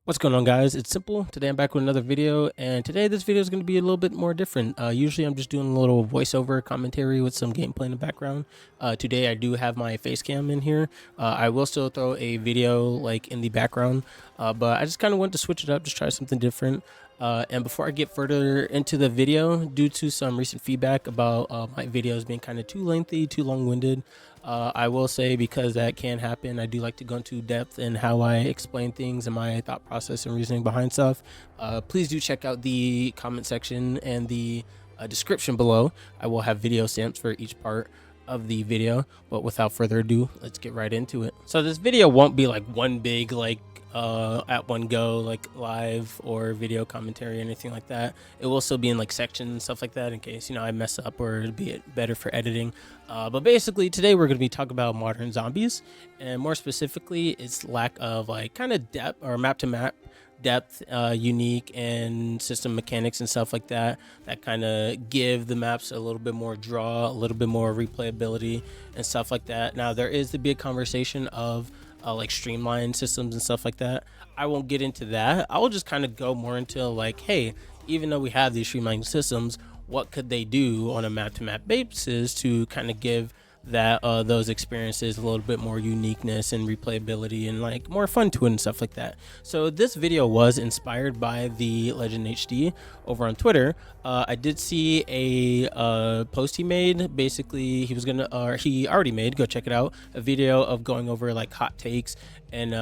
What's going on, guys? It's Simple. Today I'm back with another video, and today this video is going to be a little bit more different. Usually I'm just doing a little voiceover commentary with some gameplay in the background. Today I do have my face cam in here. I will still throw a video like in the background, but I just kind of wanted to switch it up, just try something different. And before I get further into the video, due to some recent feedback about my videos being kind of too lengthy, too long-winded, I will say, because that can happen, I do like to go into depth in how I explain things and my thought process and reasoning behind stuff. Please do check out the comment section and the description below. I will have video stamps for each part of the video, but without further ado, let's get right into it. So this video won't be like one big at one go like live or video commentary or anything like that. It will still be in like sections and stuff like that in case I mess up, or it'd be better for editing. But basically today we're going to be talking about modern zombies, and more specifically its lack of like kind of depth or map to map depth, unique and system mechanics and stuff like that kind of give the maps a little bit more draw, a little bit more replayability and stuff like that. Now there is the big conversation of like streamlined systems and stuff like that. I won't get into that. I will just kind of go more into like, hey, even though we have these streamlined systems, what could they do on a map to map basis to kind of give that those experiences a little bit more uniqueness and replayability and like more fun to it and stuff like that. So this video was inspired by TheLegendHD over on Twitter. I did see a post he made. Basically he was gonna he already made, go check it out, a video of going over like hot takes and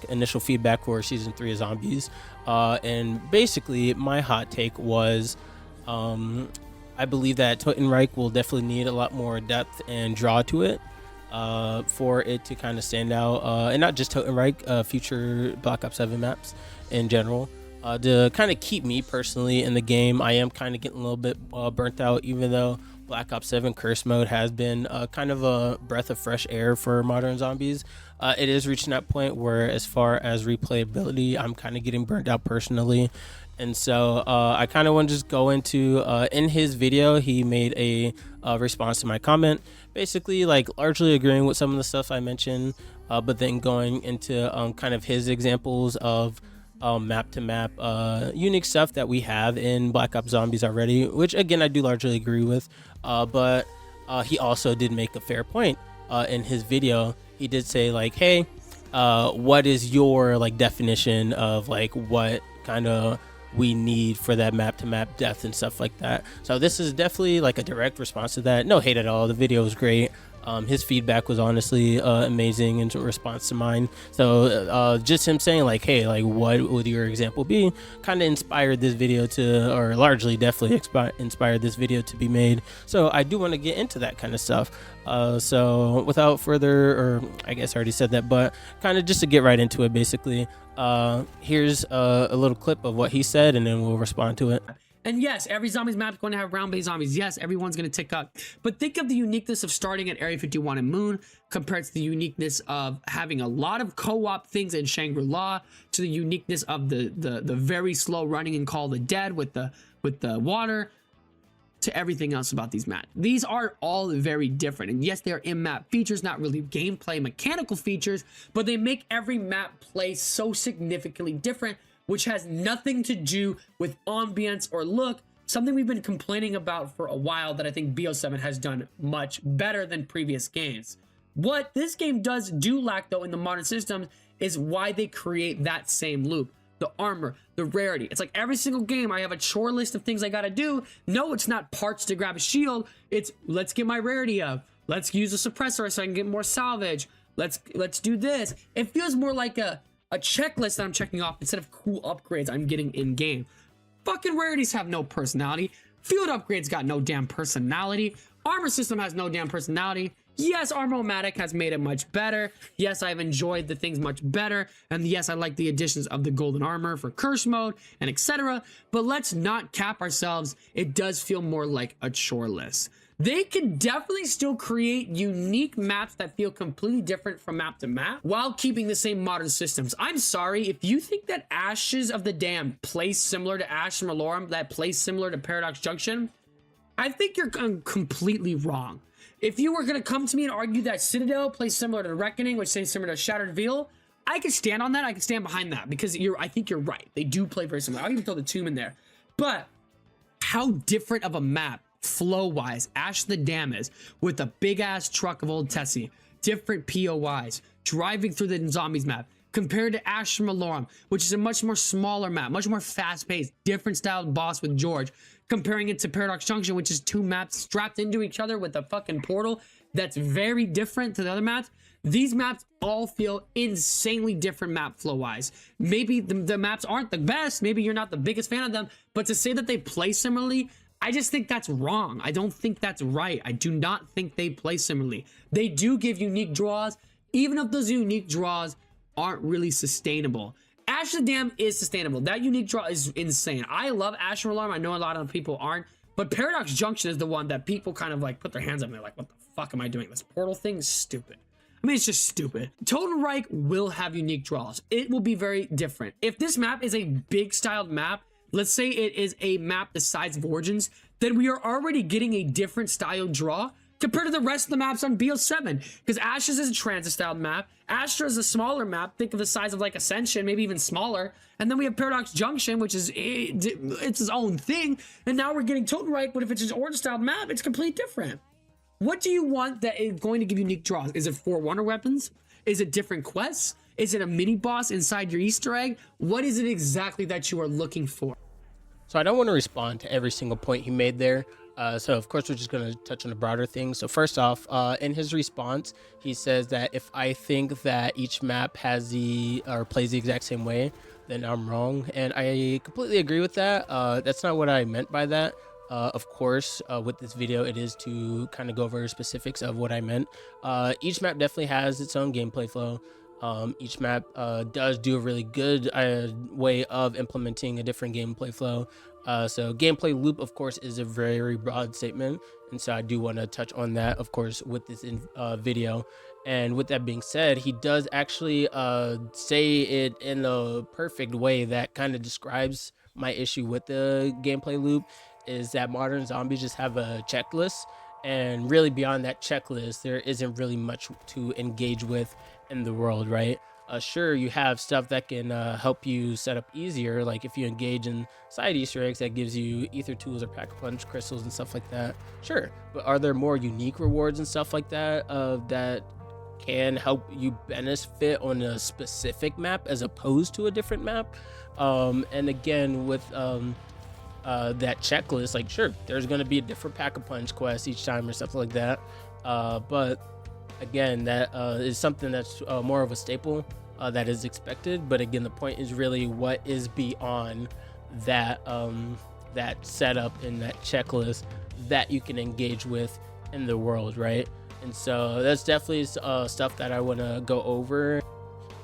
initial feedback for season 3 of Zombies. And basically my hot take was I believe that Totenreich will definitely need a lot more depth and draw to it for it to kind of stand out, and not just Totenreich, future Black Ops 7 maps in general, to kind of keep me personally in the game. I am kind of getting a little bit burnt out, even though Black Ops 7 Curse Mode has been kind of a breath of fresh air for modern zombies. It is reaching that point where, as far as replayability, I'm kind of getting burnt out personally. And so I kind of want to just go into, in his video, he made a response to my comment, basically like largely agreeing with some of the stuff I mentioned, but then going into kind of his examples of map to map unique stuff that we have in Black Ops Zombies already, which again I do largely agree with, but he also did make a fair point in his video. He did say like, hey, what is your like definition of like what kind of we need for that map to map depth and stuff like that. So this is definitely like a direct response to that. No hate at all. The video was great. His feedback was honestly amazing in response to mine. So just him saying like, hey, like what would your example be, kind of inspired this video to, or largely definitely inspired this video to be made. So I do want to get into that kind of stuff. So without further, or I guess I already said that, but kind of just to get right into it, basically, here's a little clip of what he said, and then we'll respond to it. And yes, every zombies map is going to have round-based zombies. Yes, everyone's going to tick up. But think of the uniqueness of starting at Area 51 and Moon compared to the uniqueness of having a lot of co-op things in Shangri-La, to the uniqueness of the very slow running in Call of the Dead with the water, to everything else about these maps. These are all very different. And yes, they're in-map features, not really gameplay mechanical features, but they make every map play so significantly different, which has nothing to do with ambience or look, something we've been complaining about for a while that I think BO7 has done much better than previous games. What this game does lack though in the modern systems is why they create that same loop. The armor, the rarity. It's like every single game I have a chore list of things I gotta do. No, it's not parts to grab a shield. It's let's get my rarity up. Let's use a suppressor so I can get more salvage. Let's do this. It feels more like a checklist that I'm checking off instead of cool upgrades I'm getting in game. Fucking rarities have no personality. Field upgrades got no damn personality. Armor system has no damn personality. Yes, Armor-O-Matic has made it much better. Yes, I've enjoyed the things much better. And yes, I like the additions of the golden armor for curse mode and etc. But let's not cap ourselves. It does feel more like a chore list. They can definitely still create unique maps that feel completely different from map to map while keeping the same modern systems. I'm sorry, if you think that Ashes of the Dam plays similar to Astra Malorum, that plays similar to Paradox Junction, I think you're completely wrong. If you were going to come to me and argue that Citadel plays similar to Reckoning, which plays similar to Shattered Veil, I can stand on that. I can stand behind that because I think you're right. They do play very similar. I'll even throw the tomb in there. But how different of a map flow-wise Ash the Dam is with a big-ass truck of old Tessie, different POIs, driving through the zombies map, compared to Astra Malorum, which is a much more smaller map, much more fast-paced, different style boss with George, comparing it to Paradox Junction, which is 2 maps strapped into each other with a fucking portal that's very different to the other maps. These maps all feel insanely different map flow-wise. Maybe the maps aren't the best, maybe you're not the biggest fan of them, but to say that they play similarly, I just think that's wrong. I don't think that's right. I do not think they play similarly. They do give unique draws, even if those unique draws aren't really sustainable. Ash the Dam is sustainable. That unique draw is insane. I love Astra Malorum. I know a lot of people aren't, but Paradox Junction is the one that people kind of like put their hands up and they're like, what the fuck am I doing? This portal thing is stupid. I mean, it's just stupid. Totenreich will have unique draws. It will be very different. If this map is a big styled map, let's say it is a map the size of Origins, then we are already getting a different style draw compared to the rest of the maps on BO7. Because Ashes is a transit styled map. Astra is a smaller map. Think of the size of like Ascension, maybe even smaller. And then we have Paradox Junction, which is it's its own thing. And now we're getting Totenreich, but if it's an Origin styled map, it's completely different. What do you want that is going to give unique draws? Is it 4 wonder weapons? Is it different quests? Is it a mini boss inside your Easter egg? What is it exactly that you are looking for? So I don't want to respond to every single point he made there. So of course we're just going to touch on the broader things. So first off, in his response, he says that if I think that each map has plays the exact same way, then I'm wrong. And I completely agree with that. That's not what I meant by that. Of course, with this video, it is to kind of go over specifics of what I meant. Each map definitely has its own gameplay flow. Each map does do a really good way of implementing a different gameplay flow. So gameplay loop, of course, is a very broad statement. And so I do want to touch on that, of course, with this video. And with that being said, he does actually say it in a perfect way that kind of describes my issue with the gameplay loop, is that modern zombies just have a checklist, and really beyond that checklist there isn't really much to engage with in the world, right? Sure, you have stuff that can help you set up easier, like if you engage in side Easter eggs that gives you ether tools or pack-a-punch crystals and stuff like that. Sure, but are there more unique rewards and stuff like that that can help you benefit on a specific map as opposed to a different map? And again, with that checklist, like sure, there's going to be a different pack-a-punch quest each time or something like that, but again, that is something that's more of a staple that is expected. But again, the point is really what is beyond that that setup and that checklist that you can engage with in the world, right? And so that's definitely stuff that I want to go over.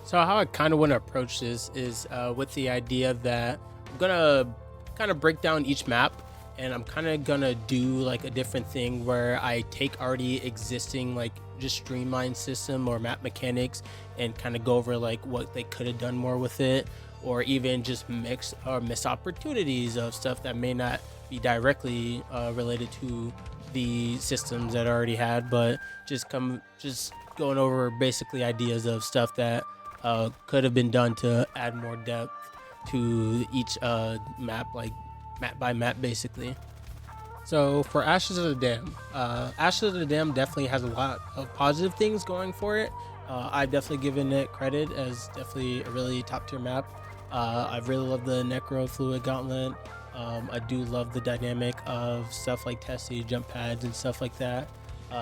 So how I kind of want to approach this is with the idea that I'm gonna kind of break down each map, and I'm kind of gonna do like a different thing where I take already existing like just streamlined system or map mechanics and kind of go over like what they could have done more with it, or even just miss opportunities of stuff that may not be directly related to the systems that I already had, but just going over basically ideas of stuff that could have been done to add more depth to each map, like map by map basically. So for Ashes of the Dam, Ashes of the Dam definitely has a lot of positive things going for it. I've definitely given it credit as definitely a really top tier map. I really love the Necro Fluid Gauntlet. I do love the dynamic of stuff like Tessie, jump pads and stuff like that.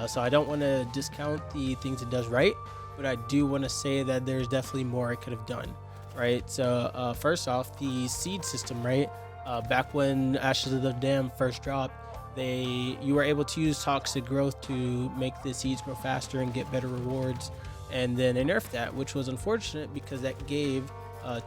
So I don't want to discount the things it does right, but I do want to say that there's definitely more it could have done. Right, so first off, the seed system, right? Back when Ashes of the Dam first dropped, you were able to use toxic growth to make the seeds grow faster and get better rewards, and then they nerfed that, which was unfortunate because that gave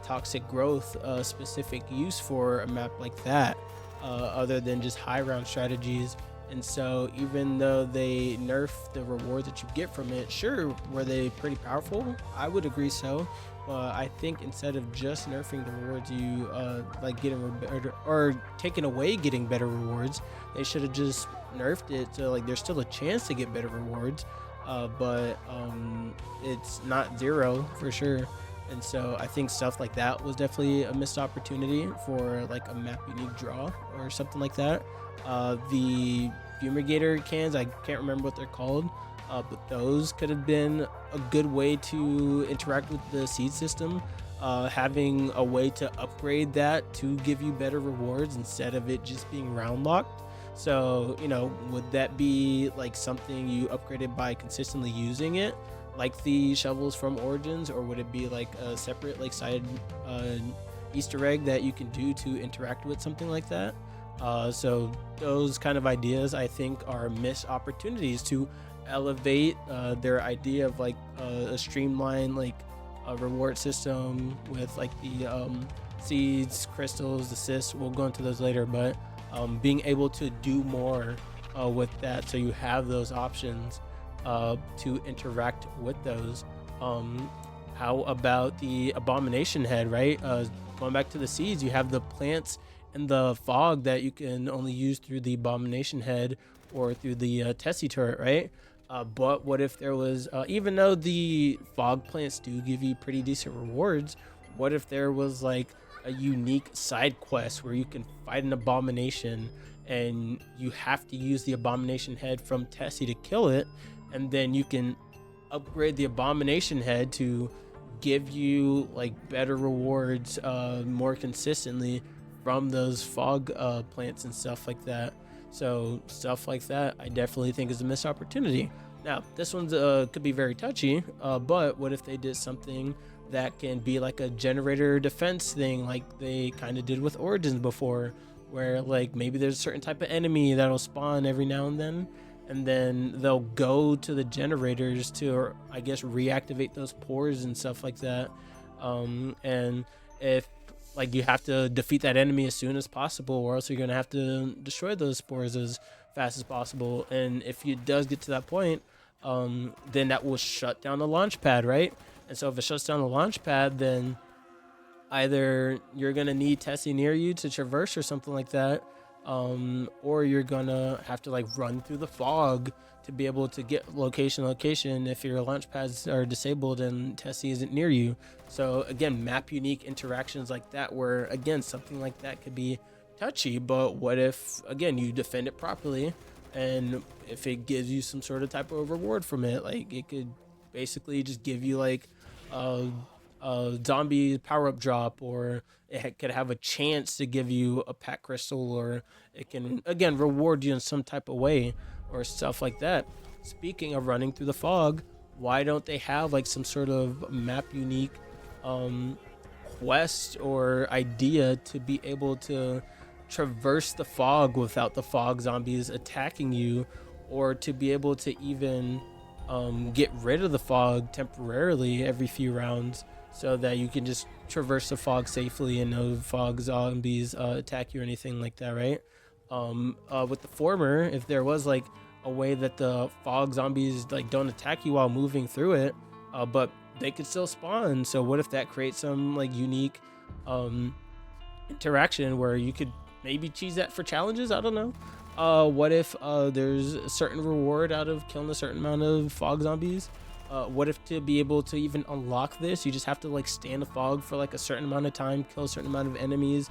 toxic growth a specific use for a map like that, other than just high round strategies. And so even though they nerfed the rewards that you get from it, sure, were they pretty powerful? I would agree so. I think instead of just nerfing the rewards, you like getting better or taking away getting better rewards, they should have just nerfed it so like there's still a chance to get better rewards, but it's not zero for sure. And so I think stuff like that was definitely a missed opportunity for like a map unique draw or something like that. The fumigator cans, I can't remember what they're called, but those could have been a good way to interact with the seed system. Having a way to upgrade that to give you better rewards instead of it just being round locked. So, you know, would that be like something you upgraded by consistently using it, like the shovels from Origins, or would it be like a separate like side Easter egg that you can do to interact with something like that? So those kind of ideas I think are missed opportunities to elevate their idea of like a streamlined like a reward system with like the seeds, crystals, assists. We'll go into those later, but being able to do more with that, so you have those options to interact with those. How about the abomination head, right? Going back to the seeds, you have the plants and the fog that you can only use through the abomination head or through the Tessie turret, right? But what if there was, even though the fog plants do give you pretty decent rewards, what if there was like a unique side quest where you can fight an abomination and you have to use the abomination head from Tessie to kill it, and then you can upgrade the abomination head to give you like better rewards more consistently from those fog plants and stuff like that. So stuff like that I definitely think is a missed opportunity. Now this one's could be very touchy, but what if they did something that can be like a generator defense thing, like they kind of did with Origins before, where like maybe there's a certain type of enemy that'll spawn every now and then they'll go to the generators to, or I guess, reactivate those pores and stuff like that. And if like you have to defeat that enemy as soon as possible, or else you're gonna have to destroy those spores as fast as possible. And if it does get to that point, then that will shut down the launch pad, right? And so if it shuts down the launch pad, then either you're gonna need Tessie near you to traverse or something like that, or you're gonna have to like run through the fog to be able to get location if your launch pads are disabled and Tessie isn't near you. So again, map unique interactions like that, where again something like that could be touchy, but what if again you defend it properly, and if it gives you some sort of type of reward from it, like it could basically just give you like a zombie power-up drop, or it could have a chance to give you a pack crystal, or it can again reward you in some type of way or stuff like that. Speaking of running through the fog, why don't they have like some sort of map unique quest or idea to be able to traverse the fog without the fog zombies attacking you, or to be able to even get rid of the fog temporarily every few rounds, so that you can just traverse the fog safely and no fog zombies attack you or anything like that, right? With the former, if there was like a way that the fog zombies like don't attack you while moving through it, but they could still spawn. So what if that creates some like unique interaction where you could maybe cheese that for challenges? I don't know. What if there's a certain reward out of killing a certain amount of fog zombies? What if to be able to even unlock this, you just have to like stay in the fog for like a certain amount of time, kill a certain amount of enemies,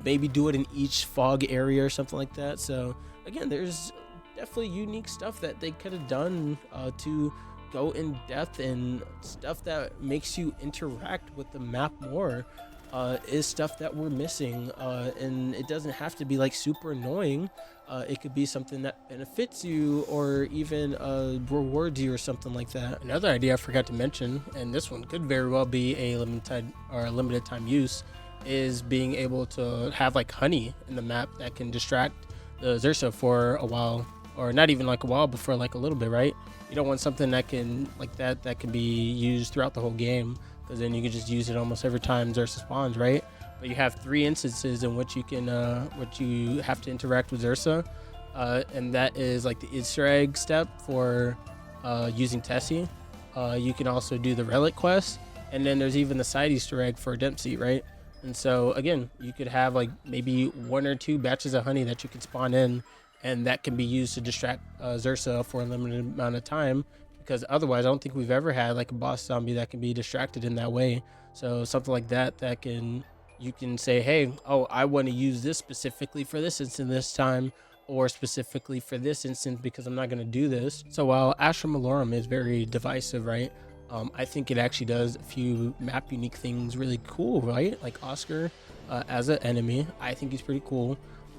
maybe do it in each fog area or something like that. So again, there's definitely unique stuff that they could have done to go in depth, and stuff that makes you interact with the map more is stuff that we're missing, and it doesn't have to be like super annoying. It could be something that benefits you or even rewards you or something like that. Another idea I forgot to mention, and this one could very well be a limited time use, is being able to have like honey in the map that can distract the Zursa for a while, or not even like a while, but for like a little bit, right? You don't want something that can like that can be used throughout the whole game, because then you can just use it almost every time Zursa spawns, right? But you have 3 instances in which you can which you have to interact with Zursa, and that is like the Easter egg step for using Tessie. You can also do the relic quest, and then there's even the side Easter egg for Dempsey, right? And so again, you could have like maybe 1 or 2 batches of honey that you could spawn in, and that can be used to distract Zursa for a limited amount of time, because otherwise I don't think we've ever had like a boss zombie that can be distracted in that way. So something like that you can say, hey, oh, I want to use this specifically for this instance this time, or specifically for this instance because I'm not going to do this. So while Astra Malorum is very divisive, right, I think it actually does a few map unique things really cool, right? Like Oscar as an enemy, I think he's pretty cool.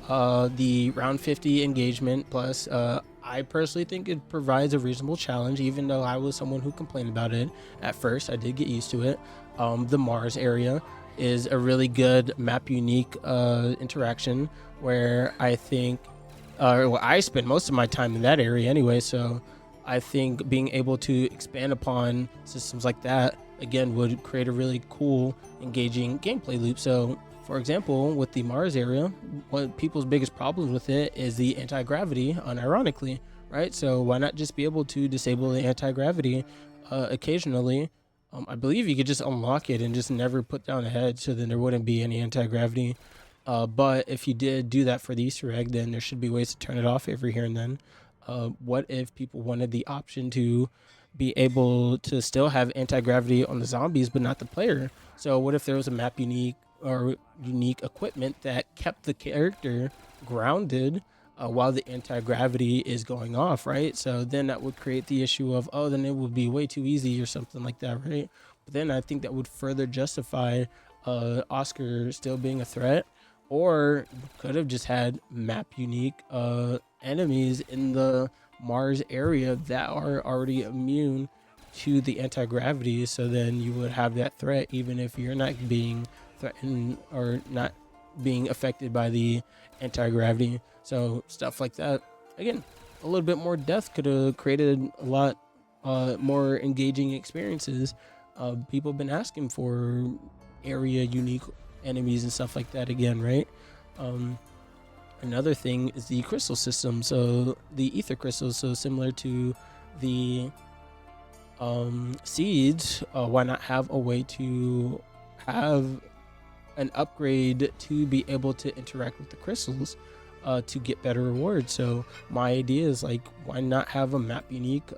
The round 50 engagement plus, I personally think it provides a reasonable challenge, even though I was someone who complained about it at first. I did get used to it. The Mars area is a really good map unique interaction where I think I spend most of my time in that area anyway, so I think being able to expand upon systems like that again would create a really cool engaging gameplay loop. So for example, with the Mars area, one of people's biggest problems with it is the anti-gravity, unironically, right? So why not just be able to disable the anti-gravity occasionally? I believe you could just unlock it and just never put down a head, so then there wouldn't be any anti-gravity. But if you did do that for the Easter egg, then there should be ways to turn it off every here and then. What if people wanted the option to be able to still have anti-gravity on the zombies but not the player? So what if there was a map unique or unique equipment that kept the character grounded while the anti-gravity is going off, right? So then that would create the issue of, oh, then it would be way too easy or something like that, right? But then I think that would further justify Oscar still being a threat, or could have just had map unique enemies in the Mars area that are already immune to the anti-gravity, so then you would have that threat even if you're not being threatened or not being affected by the anti-gravity. So stuff like that, again, a little bit more depth could have created a lot more engaging experiences. People have been asking for area unique enemies and stuff like that again, right? Another thing is the crystal system. So the ether crystals, so similar to the seeds, why not have a way to have an upgrade to be able to interact with the crystals to get better rewards? So my idea is, like, why not have a map unique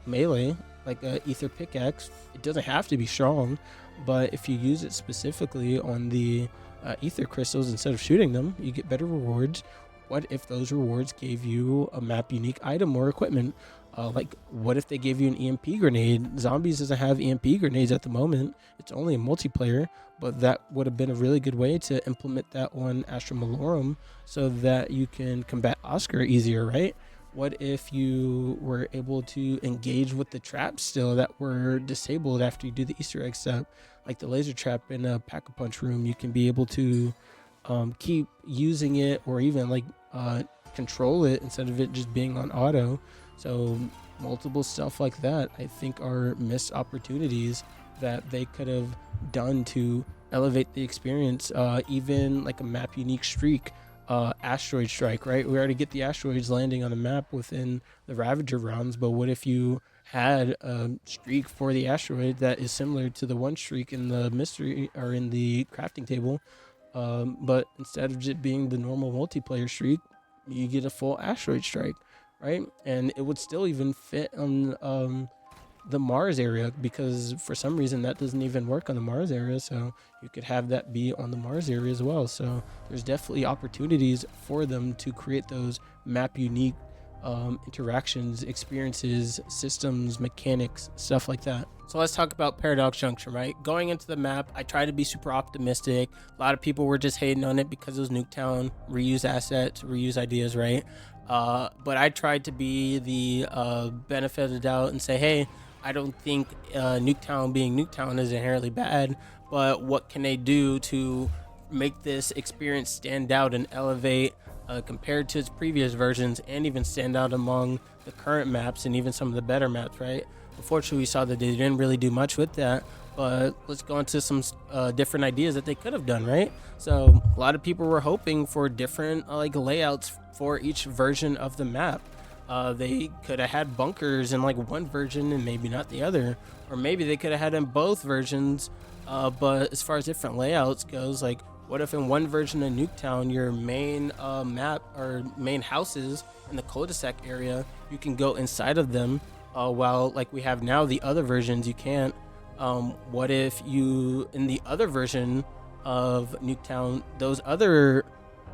melee, like a ether pickaxe? It doesn't have to be strong, but if you use it specifically on the ether crystals instead of shooting them, you get better rewards. What if those rewards gave you a map unique item or equipment? Like, what if they gave you an EMP grenade? Zombies doesn't have EMP grenades at the moment. It's only a multiplayer, but that would have been a really good way to implement that on Astra Malorum so that you can combat Oscar easier, right? What if you were able to engage with the traps still that were disabled after you do the Easter egg step, like the laser trap in a Pack-a-Punch room? You can be able to keep using it, or even like control it instead of it just being on auto. So multiple stuff like that I think are missed opportunities that they could have done to elevate the experience. Even like a map unique streak, Asteroid Strike, right? We already get the asteroids landing on the map within the Ravager rounds, but what if you had a streak for the asteroid that is similar to the one streak in the mystery or in the crafting table, but instead of just being the normal multiplayer streak, you get a full Asteroid Strike, right? And it would still even fit on the Mars area, because for some reason that doesn't even work on the Mars area, so you could have that be on the Mars area as well. So there's definitely opportunities for them to create those map unique interactions, experiences, systems, mechanics, stuff like that. So let's talk about Paradox Junction, right? Going into the map, I tried to be super optimistic. A lot of people were just hating on it because it was Nuketown, reuse assets, reuse ideas, right? But I tried to be the benefit of the doubt and say, hey, I don't think Nuketown being Nuketown is inherently bad, but what can they do to make this experience stand out and elevate compared to its previous versions, and even stand out among the current maps and even some of the better maps, right? Unfortunately, we saw that they didn't really do much with that, but let's go into some different ideas that they could have done, right? So a lot of people were hoping for different like layouts for each version of the map. They could have had bunkers in like one version and maybe not the other, or maybe they could have had in both versions, but as far as different layouts goes, like, what if in one version of Nuketown, your main map or main houses in the cul-de-sac area, you can go inside of them while like we have now the other versions you can't. What if you, in the other version of Nuketown, those other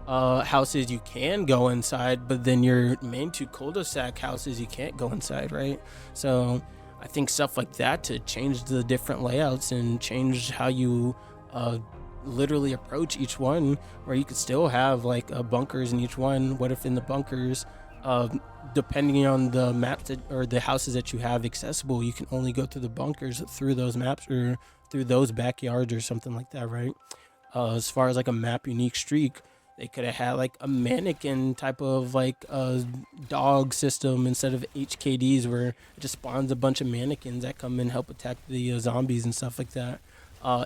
houses you can go inside, but then your main 2 cul-de-sac houses you can't go inside, right? So I think stuff like that to change the different layouts and change how you literally approach each one, where you could still have like bunkers in each one. What if in the bunkers, depending on the maps or the houses that you have accessible, you can only go through the bunkers through those maps or through those backyards or something like that, right? As far as like a map unique streak, they could have had like a mannequin type of like dog system instead of HKDs, where it just spawns a bunch of mannequins that come and help attack the zombies and stuff like that.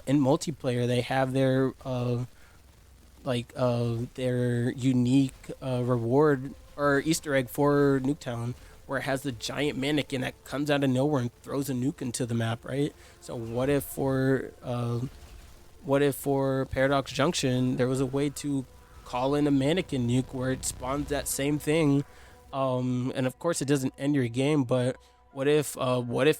In multiplayer, they have their their unique reward or Easter egg for Nuketown, where it has the giant mannequin that comes out of nowhere and throws a nuke into the map, right? So what if for Paradox Junction there was a way to call in a mannequin nuke where it spawns that same thing, and of course it doesn't end your game, but what if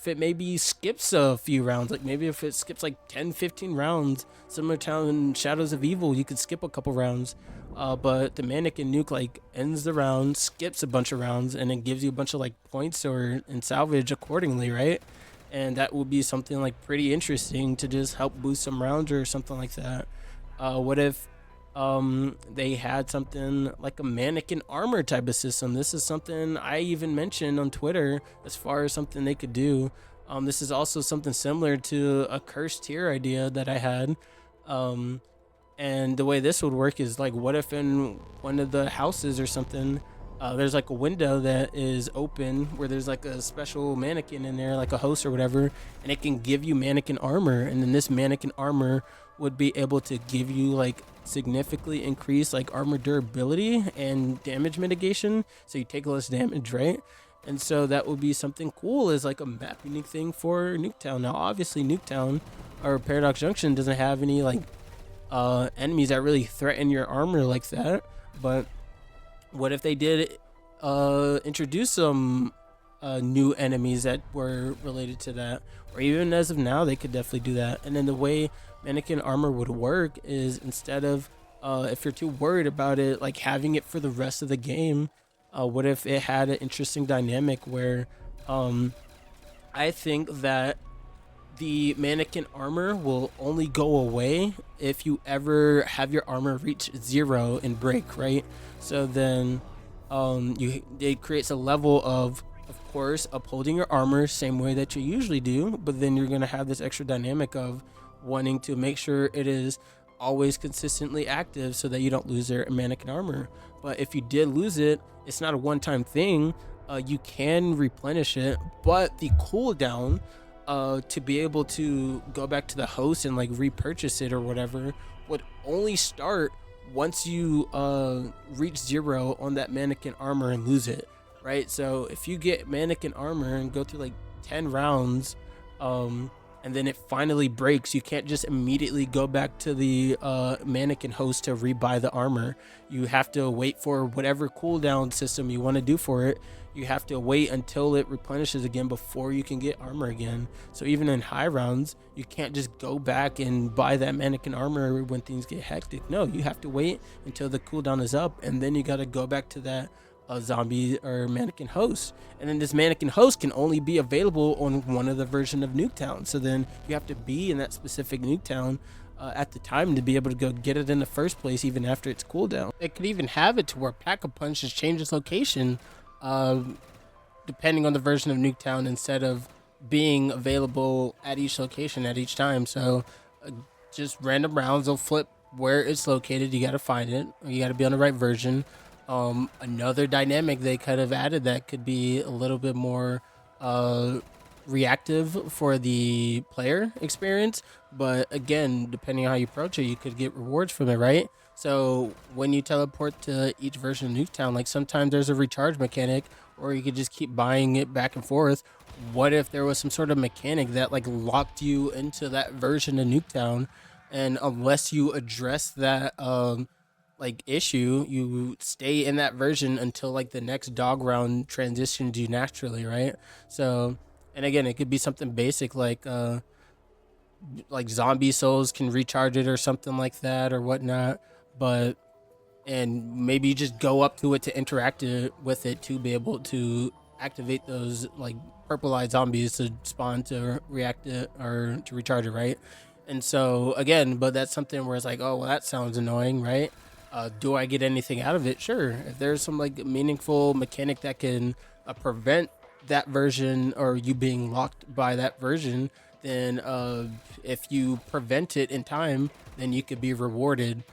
it maybe skips a few rounds? Like maybe if it skips like 10-15 rounds, similar to in Shadows of Evil, you could skip a couple rounds, but the mannequin nuke like ends the round, skips a bunch of rounds, and then gives you a bunch of like points and salvage accordingly, right? And that would be something like pretty interesting to just help boost some rounds or something like that. What if they had something like a Mannequin Armor type of system? This is something I even mentioned on Twitter as far as something they could do. This is also something similar to a cursed tier idea that I had. And the way this would work is like, what if in one of the houses or something, there's like a window that is open where there's like a special mannequin in there, like a host or whatever, and it can give you Mannequin Armor, and then this Mannequin Armor would be able to give you like significantly increase like armor durability and damage mitigation, so you take less damage, right? And so that would be something cool, as like a map unique thing for Nuketown. Now obviously Nuketown or Paradox Junction doesn't have any like enemies that really threaten your armor like that, but what if they did introduce some new enemies that were related to that? Or even as of now, they could definitely do that. And then the way Mannequin Armor would work is, instead of if you're too worried about it like having it for the rest of the game, what if it had an interesting dynamic where I think that the Mannequin Armor will only go away if you ever have your armor reach 0 and break, right? So then it creates a level of course, upholding your armor same way that you usually do, but then you're going to have this extra dynamic of wanting to make sure it is always consistently active so that you don't lose their Mannequin Armor. But if you did lose it, it's not a one-time thing. You can replenish it, but the cooldown to be able to go back to the host and like repurchase it or whatever would only start once you reach 0 on that Mannequin Armor and lose it, right? So if you get Mannequin Armor and go through like 10 rounds and then it finally breaks, you can't just immediately go back to the Mannequin host to rebuy the armor. You have to wait for whatever cooldown system you want to do for it. You have to wait until it replenishes again before you can get armor again. So even in high rounds, you can't just go back and buy that Mannequin Armor when things get hectic. No, you have to wait until the cooldown is up, and then you got to go back to that zombie or Mannequin host. And then this Mannequin host can only be available on one of the version of Nuketown. So then you have to be in that specific Nuketown at the time to be able to go get it in the first place, even after its cooldown. It could even have it to where Pack-a-Punch just changes location depending on the version of Nuketown, instead of being available at each location at each time. So just random rounds will flip where it's located. You got to find it, or you got to be on the right version. Another dynamic they could have added that could be a little bit more reactive for the player experience, but again, depending on how you approach it, you could get rewards from it, right? So when you teleport to each version of Nuketown, like sometimes there's a recharge mechanic, or you could just keep buying it back and forth. What if there was some sort of mechanic that like locked you into that version of Nuketown, and unless you address that like issue, you stay in that version until like the next dog round transitions you naturally, right? So, and again, it could be something basic like zombie souls can recharge it or something like that or whatnot. But and maybe you just go up to it to interact with it to be able to activate those like purple eyed zombies to spawn to react it or to recharge it, right? And so again, but that's something where it's like, oh well, that sounds annoying, right? Do I get anything out of it? Sure. If there's some like meaningful mechanic that can prevent that version or you being locked by that version, then if you prevent it in time, then you could be rewarded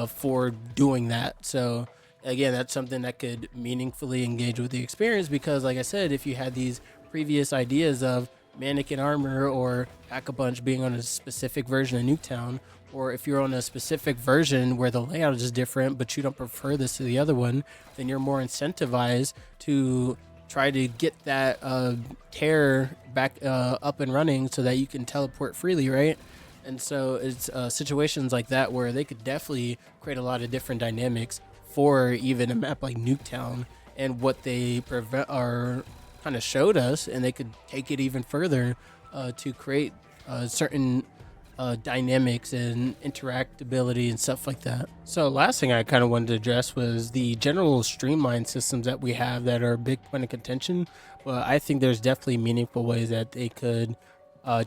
for doing that. So again, that's something that could meaningfully engage with the experience because, like I said, if you had these previous ideas of Mannequin Armor or Pack-a-Punch being on a specific version of Nuketown, or if you're on a specific version where the layout is different, but you don't prefer this to the other one, then you're more incentivized to try to get that tear back up and running so that you can teleport freely, right? And so it's situations like that where they could definitely create a lot of different dynamics for even a map like Nuketown, and what they are kind of showed us, and they could take it even further to create certain dynamics and interactability and stuff like that. So last thing I kind of wanted to address was the general streamline systems that we have that are a big point of contention. But I think there's definitely meaningful ways that they could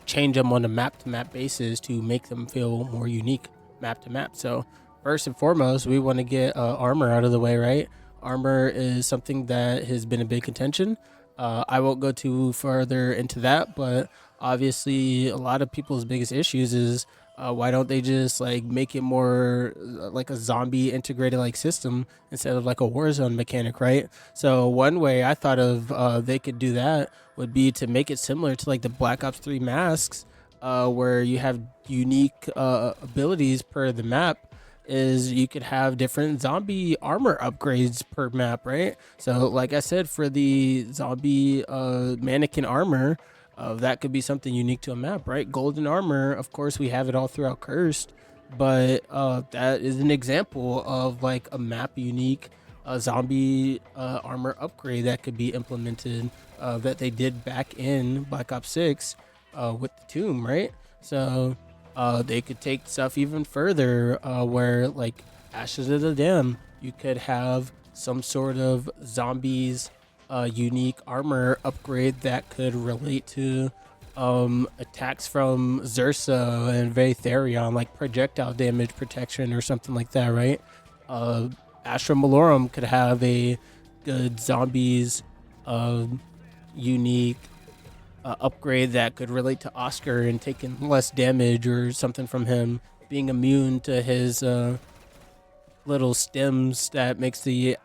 change them on a map to map basis to make them feel more unique map to map. So first and foremost, we want to get armor out of the way, right? Armor is something that has been a big contention. I won't go too further into that, but obviously a lot of people's biggest issues is why don't they just like make it more like a zombie integrated like system instead of like a Warzone mechanic, right? So one way I thought of they could do that would be to make it similar to like the Black Ops 3 masks, where you have unique abilities per the map. Is you could have different zombie armor upgrades per map, right? So like I said, for the zombie mannequin armor, that could be something unique to a map, right? Golden armor, of course, we have it all throughout Cursed, but that is an example of like a map unique zombie armor upgrade that could be implemented that they did back in Black Ops 6 with the tomb, right? So they could take stuff even further where like Ashes of the Dam, you could have some sort of zombies unique armor upgrade that could relate to attacks from Zursa and Therion, like projectile damage protection or something like that, right? Astra Malorum could have a good zombies unique upgrade that could relate to Oscar and taking less damage or something from him, being immune to his little stems that makes the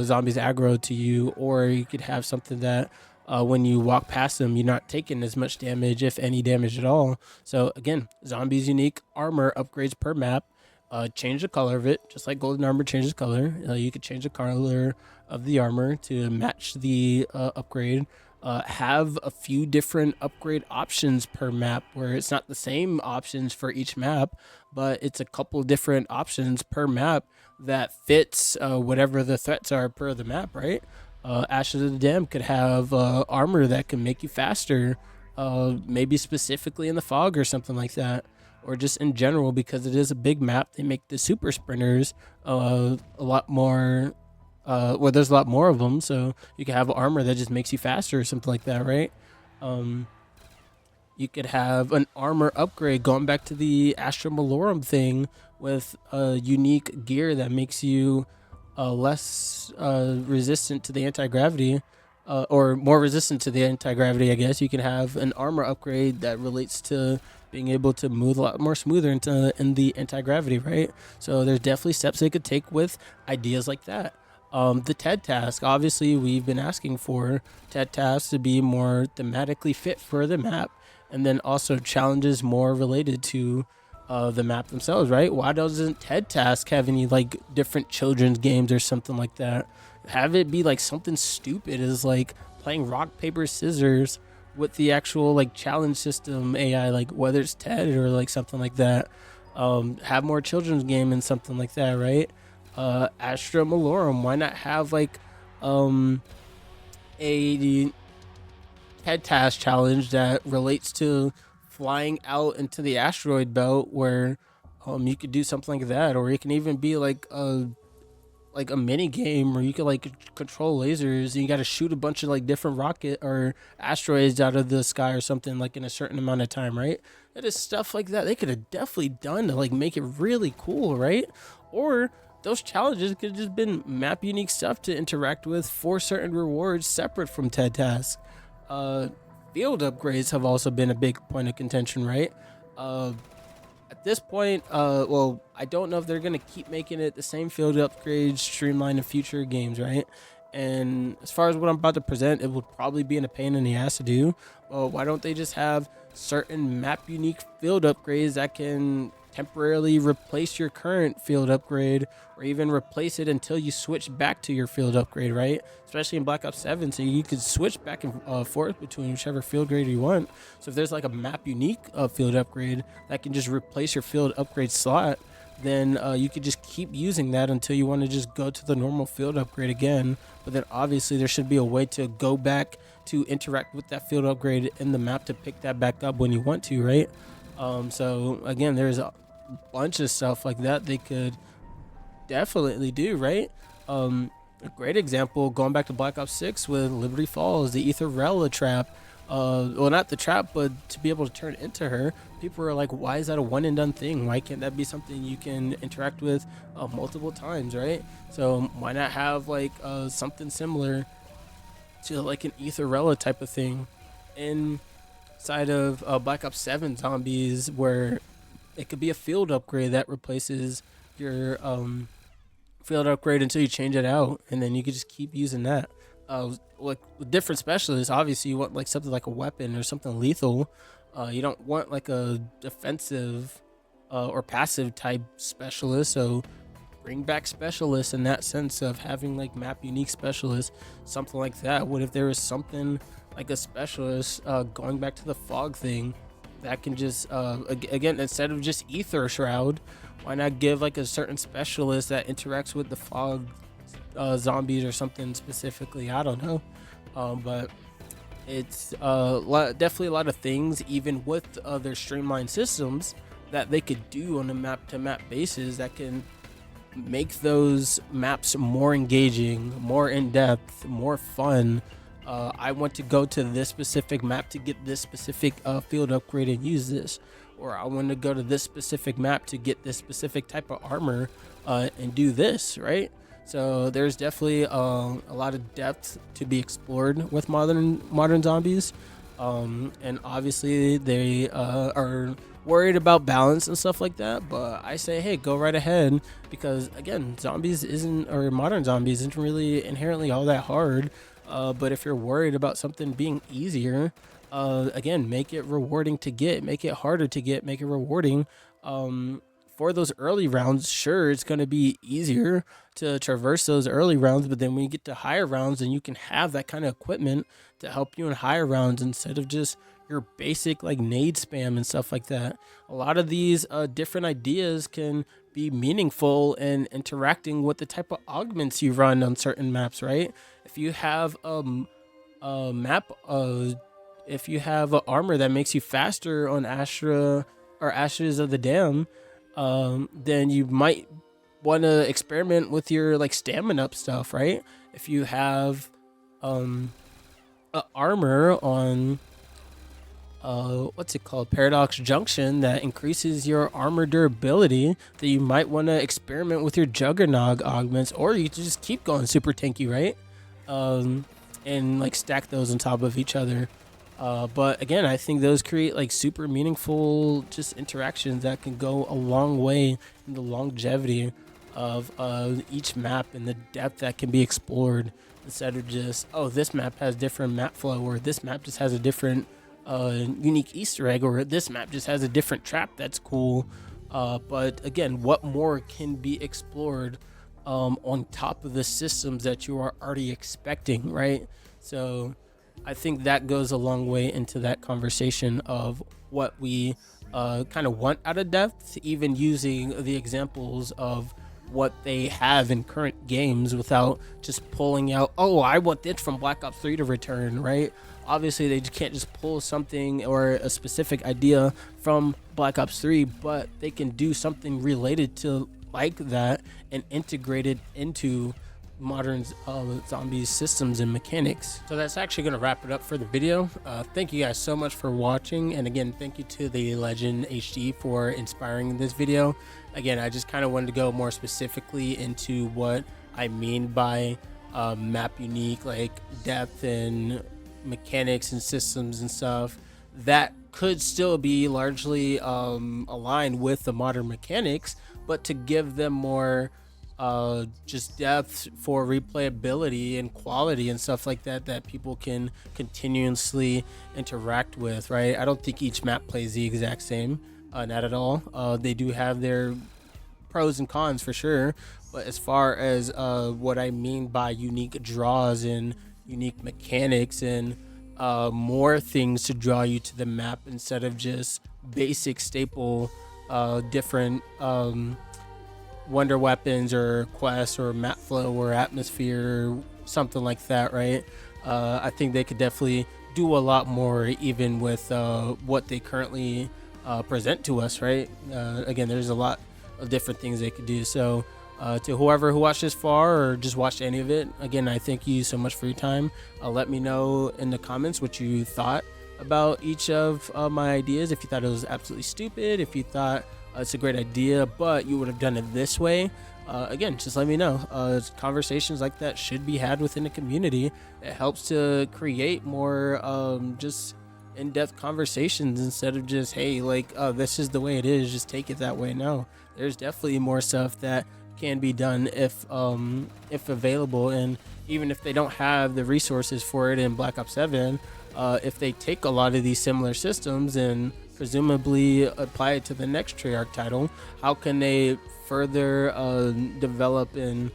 zombies aggro to you. Or you could have something that when you walk past them, you're not taking as much damage, if any damage at all. So again, zombies unique armor upgrades per map. Change the color of it, just like golden armor changes color. You could change the color of the armor to match the upgrade. Have a few different upgrade options per map, where it's not the same options for each map, but it's a couple different options per map that fits whatever the threats are per the map, right? Ashes of the Dam could have armor that can make you faster, maybe specifically in the fog or something like that, or just in general, because it is a big map. They make the super sprinters a lot more well, there's a lot more of them, so you could have armor that just makes you faster or something like that, right? You could have an armor upgrade going back to the Astra Malorum thing with a unique gear that makes you less resistant to the anti-gravity, or more resistant to the anti-gravity, I guess. You can have an armor upgrade that relates to being able to move a lot more smoother in the anti-gravity, right? So there's definitely steps they could take with ideas like that. The TED task, obviously we've been asking for TED tasks to be more thematically fit for the map, and then also challenges more related to the map themselves, right? Why doesn't TED task have any like different children's games or something like that? Have it be like something stupid as like playing rock, paper, scissors with the actual like challenge system AI, like whether it's TED or like something like that. Have more children's game and something like that, right? Astra Malorum, why not have like a head task challenge that relates to flying out into the asteroid belt, where you could do something like that, or it can even be like a mini game where you could like control lasers and you got to shoot a bunch of like different rocket or asteroids out of the sky or something like in a certain amount of time, right? It is stuff like that they could have definitely done to like make it really cool, right? Or those challenges could have just been map unique stuff to interact with for certain rewards separate from TED tasks. Field upgrades have also been a big point of contention, right? At this point, well, I don't know if they're gonna keep making it the same field upgrades streamlined in future games, right? And as far as what I'm about to present, it would probably be in a pain in the ass to do. Well, why don't they just have certain map unique field upgrades that can temporarily replace your current field upgrade, or even replace it until you switch back to your field upgrade, right? Especially in Black Ops 7, so you could switch back and forth between whichever field grade you want. So if there's like a map unique field upgrade that can just replace your field upgrade slot, then you could just keep using that until you want to just go to the normal field upgrade again. But then obviously there should be a way to go back to interact with that field upgrade in the map to pick that back up when you want to, right? So again, there's a bunch of stuff like that they could definitely do, right? A great example, going back to Black Ops 6 with Liberty Falls, the Aether trap. Well, not the trap, but to be able to turn into her. People are like, why is that a one and done thing? Why can't that be something you can interact with multiple times, right? So why not have like something similar to like an Aether type of thing inside of Black Ops 7 zombies, where it could be a field upgrade that replaces your field upgrade until you change it out, and then you could just keep using that. Like with different specialists, obviously you want like something like a weapon or something lethal. You don't want like a defensive or passive type specialist, so bring back specialists in that sense of having like map unique specialists, something like that. What if there was something like a specialist going back to the fog thing that can just again, instead of just Aether Shroud, why not give like a certain specialist that interacts with the fog zombies or something specifically? I don't know, but it's definitely a lot of things, even with their streamlined systems, that they could do on a map to map basis that can make those maps more engaging, more in depth, more fun. I want to go to this specific map to get this specific field upgrade and use this, or I want to go to this specific map to get this specific type of armor and do this, right? So there's definitely a lot of depth to be explored with modern zombies, and obviously they are worried about balance and stuff like that. But I say, hey, go right ahead, because again, modern zombies isn't really inherently all that hard. But if you're worried about something being easier, again, make it rewarding to get, make it harder to get, make it rewarding. For those early rounds, sure, it's going to be easier to traverse those early rounds, but then when you get to higher rounds, then you can have that kind of equipment to help you in higher rounds instead of just your basic like nade spam and stuff like that. A lot of these different ideas can be meaningful in interacting with the type of augments you run on certain maps, right? If you have a map, if you have an armor that makes you faster on Astra or Ashes of the Dam, then you might want to experiment with your like stamina up stuff, right? If you have a armor on what's it called, Paradox Junction, that increases your armor durability, then you might want to experiment with your Juggernog augments, or you can just keep going super tanky, right? And like stack those on top of each other. But again, I think those create like super meaningful just interactions that can go a long way in the longevity of each map and the depth that can be explored, instead of just, oh, this map has different map flow, or this map just has a different unique Easter egg, or this map just has a different trap that's cool. But again, what more can be explored on top of the systems that you are already expecting, right? So I think that goes a long way into that conversation of what we kind of want out of depth, even using the examples of what they have in current games without just pulling out, oh, I want this from Black Ops 3 to return, right? Obviously they just can't just pull something or a specific idea from Black Ops 3, but they can do something related to like that and integrate it into modern zombie systems and mechanics. So that's actually going to wrap it up for the video. Thank you guys so much for watching, and again, thank you to TheLegendHD for inspiring this video. Again, I just kind of wanted to go more specifically into what I mean by map unique, like depth and mechanics and systems and stuff that could still be largely aligned with the modern mechanics, but to give them more just depth for replayability and quality and stuff like that that people can continuously interact with, right? I don't think each map plays the exact same, not at all. They do have their pros and cons for sure, but as far as what I mean by unique draws and unique mechanics and more things to draw you to the map instead of just basic staple different wonder weapons or quests or map flow or atmosphere, something like that, right? I think they could definitely do a lot more even with what they currently present to us, right? Again, there's a lot of different things they could do. So to whoever who watched this far or just watched any of it, again, I thank you so much for your time. Let me know in the comments what you thought about each of my ideas. If you thought it was absolutely stupid, if you thought it's a great idea but you would have done it this way, again, just let me know. Conversations like that should be had within the community. It helps to create more just in-depth conversations instead of just, hey, like, this is the way it is, just take it that way. No, there's definitely more stuff that can be done if available, and even if they don't have the resources for it in Black Ops 7, if they take a lot of these similar systems and presumably apply it to the next Treyarch title, how can they further develop and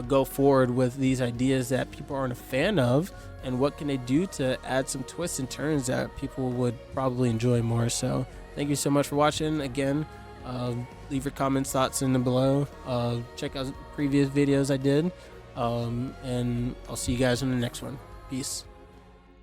go forward with these ideas that people aren't a fan of, and what can they do to add some twists and turns that people would probably enjoy more? So thank you so much for watching. Again, leave your comments, thoughts in the below. Check out previous videos I did, and I'll see you guys in the next one. Peace.